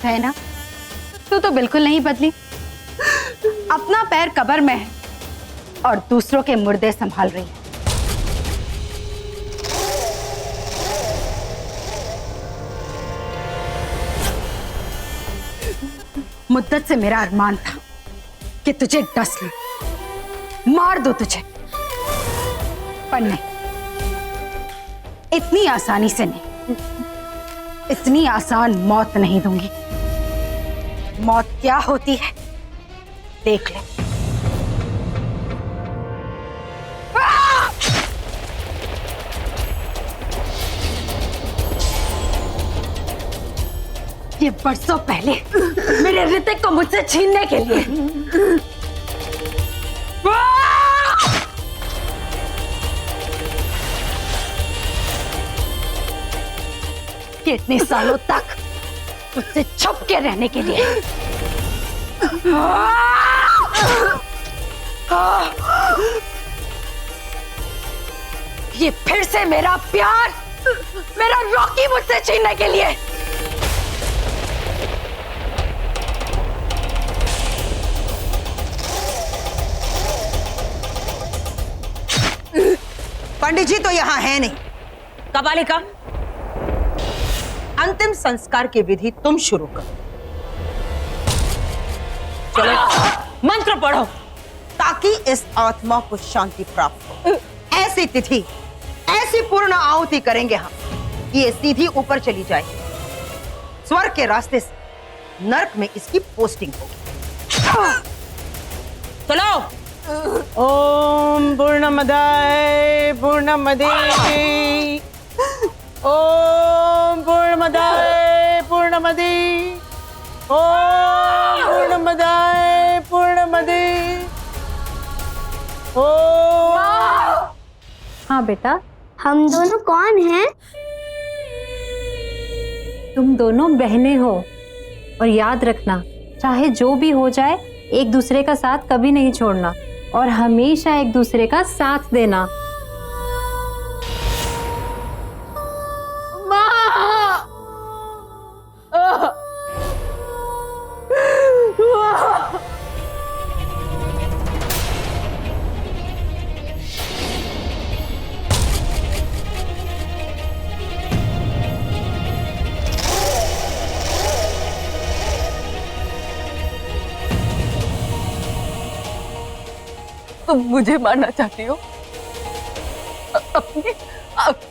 है ना, तू तो बिल्कुल नहीं बदली। अपना पैर कब्र में है और दूसरों के मुर्दे संभाल रही है। मुद्दत से मेरा अरमान था कि तुझे डस लूं, मार दो तुझे, पर नहीं, इतनी आसानी से नहीं, इतनी आसान मौत नहीं दूंगी। मौत क्या होती है देख ले। ये बरसों पहले मेरे ऋतिक को मुझसे छीनने के लिए कि इतने सालों तक तुझसे छुप के रहने के लिए। ये फिर से मेरा प्यार, मेरा रॉकी मुझसे छीनने के लिए। पंडित जी तो यहाँ है नहीं। कपालिका, अंतिम संस्कार की विधि तुम शुरू करो। चलो मंत्र पढ़ो ताकि इस आत्मा को शांति प्राप्त हो। ऐसी तिथि, ऐसी पूर्ण आहुति करेंगे हम कि ये सीधी ऊपर चली जाए, स्वर्ग के रास्ते से नरक में इसकी पोस्टिंग होगी। चलो। ओम पूर्णमदाय पूर्णमदे, ओम पूर्णमदाय पूर्णमदे, ओम पूर्णमदाय पूर्णमदे, ओम। हाँ बेटा, हम दोनों कौन हैं? तुम दोनों बहनें हो और याद रखना, चाहे जो भी हो जाए एक दूसरे का साथ कभी नहीं छोड़ना और हमेशा एक दूसरे का साथ देना। तुम मुझे मारना चाहती हो?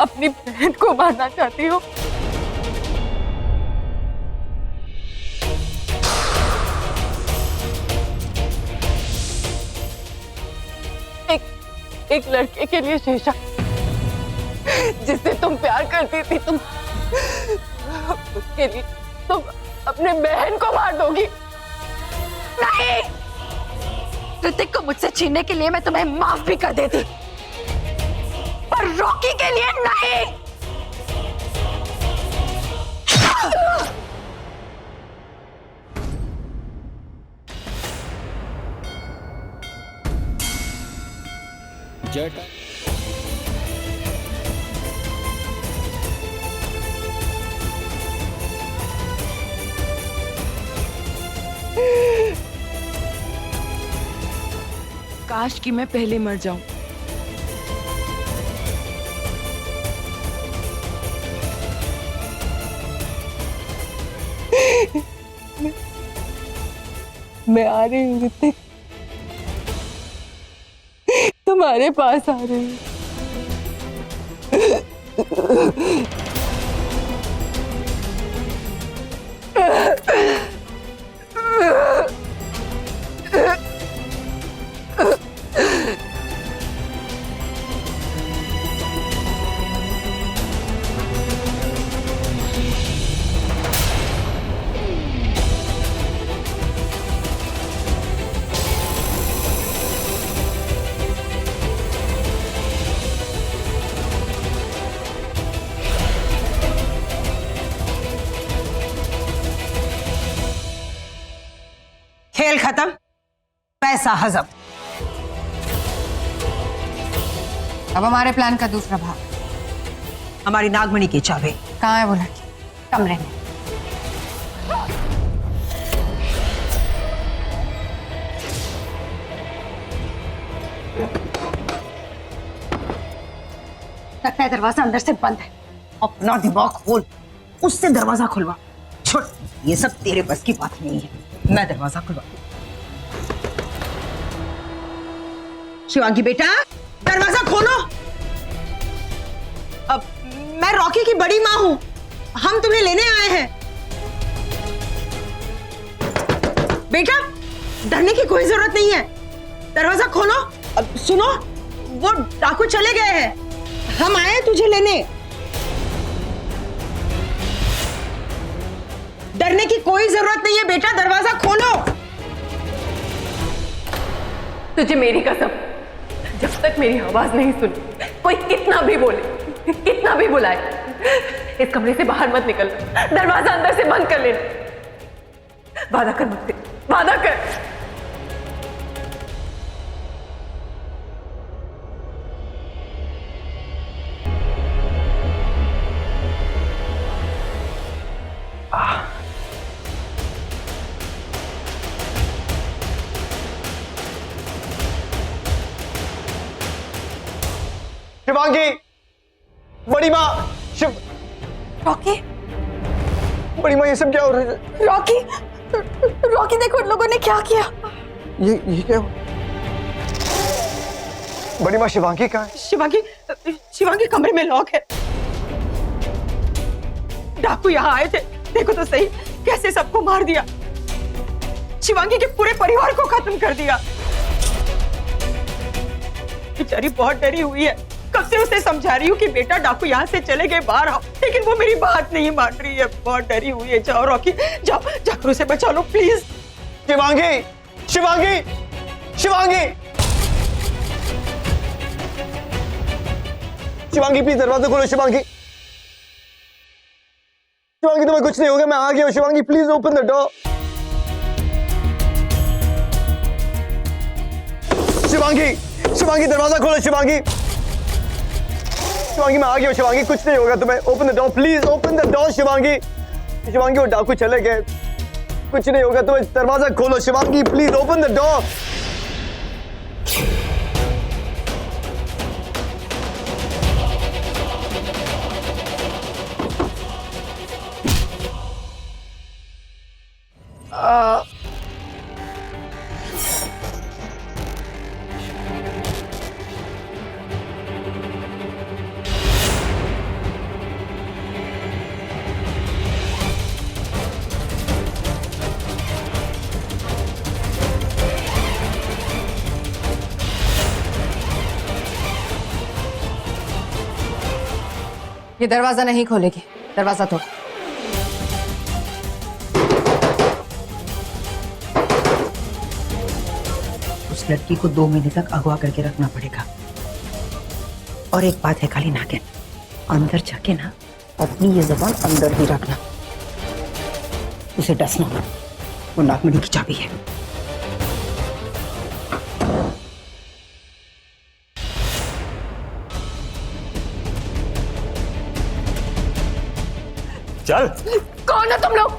अपनी बहन को मारना चाहती हो? एक लड़के के लिए शेषा, जिससे तुम प्यार करती थी, तुम उसके लिए तुम अपने बहन को मार दोगी? नहीं, ऋतिक को मुझसे छीनने के लिए मैं तुम्हें माफ भी कर देती, पर रॉकी के लिए नहीं। जटा काश कि मैं पहले मर जाऊं। मैं आ रही हूँ ऋतिक, तुम्हारे पास आ रही हूँ। खेल खत्म, पैसा हजम। अब हमारे प्लान का दूसरा भाग। हमारी नागमणि की चाबी कहाँ है वो लड़की? कमरे में। है दरवाजा अंदर से बंद है। अपना दिमाग खोल, उससे दरवाजा खुलवा। छोड़, ये सब तेरे बस की बात नहीं है, मैं दरवाजा खुलवा। शिवांगी बेटा, दरवाजा खोलो। अब मैं रॉकी की बड़ी माँ हूं, हम तुम्हें लेने आए हैं। बेटा, डरने की कोई जरूरत नहीं है, दरवाजा खोलो। अब सुनो, वो डाकू चले गए हैं, हम आए हैं तुझे लेने। डरने की कोई जरूरत नहीं है बेटा, दरवाजा खोलो। तुझे मेरी कसम, जब तक मेरी आवाज नहीं सुनी, कोई कितना भी बोले, कितना भी बुलाए, इस कमरे से बाहर मत निकल, दरवाजा अंदर से बंद कर लेना। वादा कर मुझसे, वादा कर। शिवांगी, बड़ी माँ, शिव, रॉकी, बड़ी माँ, ये सब क्या हो रहा है? रॉकी, रॉकी देखो उन लोगों ने क्या किया। ये क्या हो? बड़ी माँ, शिवांगी कहाँ है? शिवांगी कमरे में लॉक है। डाकू यहाँ आए थे, देखो तो सही कैसे सबको मार दिया, शिवांगी के पूरे परिवार को खत्म कर दिया। बेचारी बहुत डरी हुई है, कब से उसे समझा रही हूँ कि बेटा डाकू यहाँ से चले गए, बाहर आओ, लेकिन वो मेरी बात नहीं मान रही है, बहुत डरी हुई है। जाओ रॉकी, जाओ, जाकर उसे बचा लो प्लीज। शिवांगी, शिवांगी, शिवांगी, शिवांगी प्लीज दरवाजा खोलो। शिवांगी, शिवांगी तुम्हें कुछ नहीं होगा, मैं आ गया हूँ। Shivangi please open the door. Shivangi, Shivangi दरवाजा खोलो। शिवांगी, शिवांगी मैं आ गया हूँ। शिवांगी कुछ नहीं होगा तुम्हें, open the door please, open the door. Shivangi, Shivangi वो डाकू चले गए, कुछ नहीं होगा तुम्हें, दरवाजा खोलो। Shivangi please open the door. ये दरवाजा नहीं खोलेगी, दरवाजा तोड़। उस लड़की को 2 महीने तक अगवा करके रखना पड़ेगा। और एक बात है खाली नागिन, अंदर जाके ना अपनी ये जबान अंदर ही रखना, उसे डसना मत, वो नागमणि की चाबी है। चल, कौन हो तुम लोग?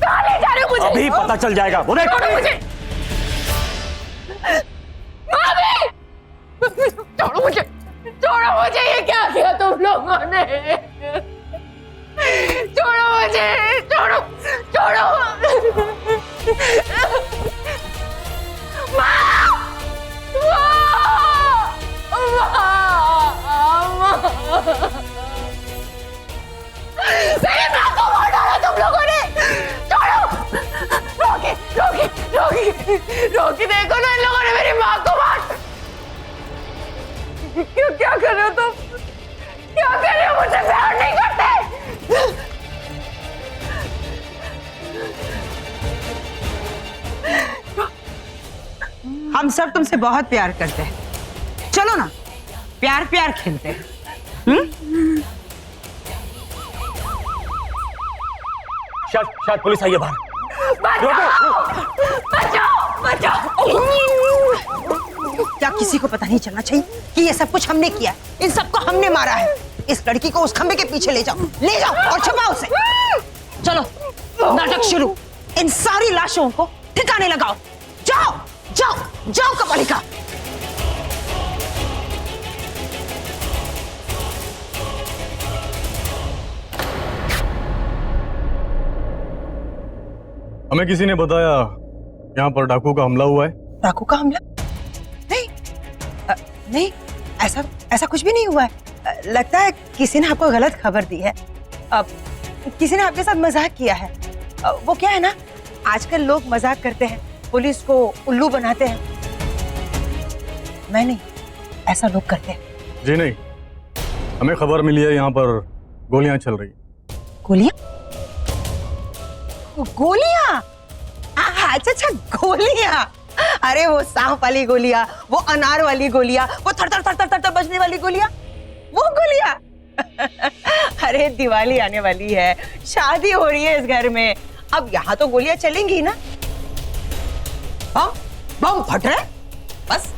कहाँ ले जा रहे हो मुझे? अभी पता चल जाएगा। बोले छोड़ो मुझे, मामी! छोड़ो मुझे, छोड़ो मुझे, ये क्या किया तुम लोगों ने? छोड़ो मुझे, छोड़ो, छोड़ो। माँ! मेरी माँ को मार डाला तुम लोगों ने, छोड़ो। रोकी, रोकी, रोकी, रोकी, देखो ना इन लोगों ने मेरी माँ को मार। क्यों, क्या कर रहे हो तुम? क्या कर रहे हो? मुझसे प्यार नहीं करते? हम सब तुमसे बहुत प्यार करते हैं, चलो ना प्यार प्यार खेलते हैं। शायद पुलिस आई है बाहर। बचाओ, बचाओ। क्या किसी को पता नहीं चलना चाहिए कि ये सब कुछ हमने किया है? इन सबको हमने मारा है। इस लड़की को उस खंबे के पीछे ले जाओ और छुपाओ उसे। चलो नाटक शुरू, इन सारी लाशों को ठिकाने लगाओ। जाओ जाओ जाओ कपालिका। हमें किसी ने बताया यहाँ पर डाकू का हमला हुआ है। डाकू का हमला? नहीं नहीं, ऐसा कुछ भी नहीं हुआ है। लगता है किसी ने आपको गलत खबर दी है। किसी ने आपके साथ मजाक किया है। वो क्या है ना, आजकल लोग मजाक करते हैं, पुलिस को उल्लू बनाते हैं। मैं नहीं, ऐसा लोग करते हैं। जी नहीं, हमें खबर मिली है यहाँ पर गोलियां चल रही। गोलियां? गोलियां? अच्छा, गोलियां। अरे वो सांप वाली गोलियां, वो अनार वाली गोलियां, वो थर थर थर थर थर बजने वाली गोलियां, वो गोलियां। अरे दिवाली आने वाली है, शादी हो रही है इस घर में, अब यहाँ तो गोलियां चलेंगी ना। बम फट रहे, बस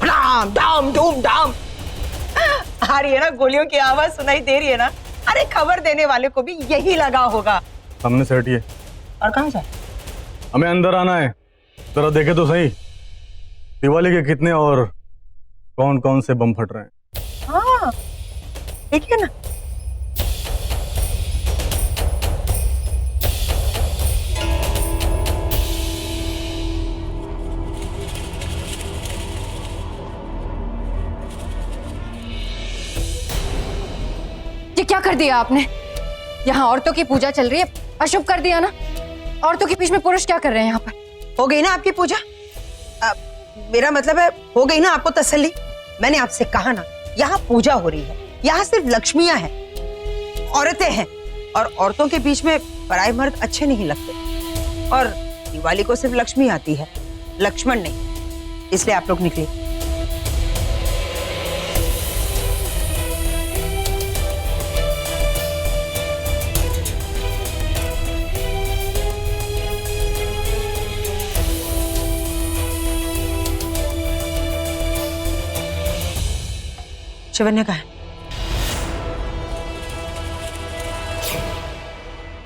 डाम डाम डूम डाम आ रही है ना, गोलियों की आवाज सुनाई दे रही है ना। अरे खबर देने वाले को भी यही लगा होगा। सामने से हटिए। और कहाँ जाए? हमें अंदर आना है, जरा देखे तो सही दिवाली के कितने और कौन कौन से बम फट रहे हैं। हाँ ठीक है ना। ये क्या कर दिया आपने? यहाँ औरतों की पूजा चल रही है, अशुभ कर दिया ना। औरतों के बीच में पुरुष क्या कर रहे हैं यहाँ पर? हो गई ना आपकी पूजा? मेरा मतलब है हो गई ना आपको तसल्ली। मैंने आपसे कहा ना, यहाँ पूजा हो रही है, यहाँ सिर्फ लक्ष्मियां हैं, औरतें हैं, और औरतों के बीच में पराये मर्द अच्छे नहीं लगते। और दिवाली को सिर्फ लक्ष्मी आती है, लक्ष्मण नहीं, इसलिए आप लोग निकले। शिवन्या कहाँ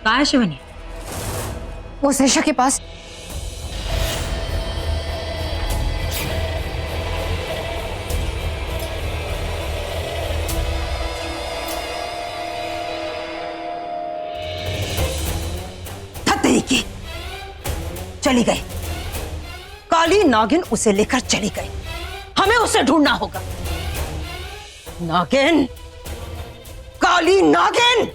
है शिवन्या? वो शेषा के पास। की चली गई, काली नागिन उसे लेकर चली गई। हमें उसे ढूंढना होगा। नागिन, काली नागिन।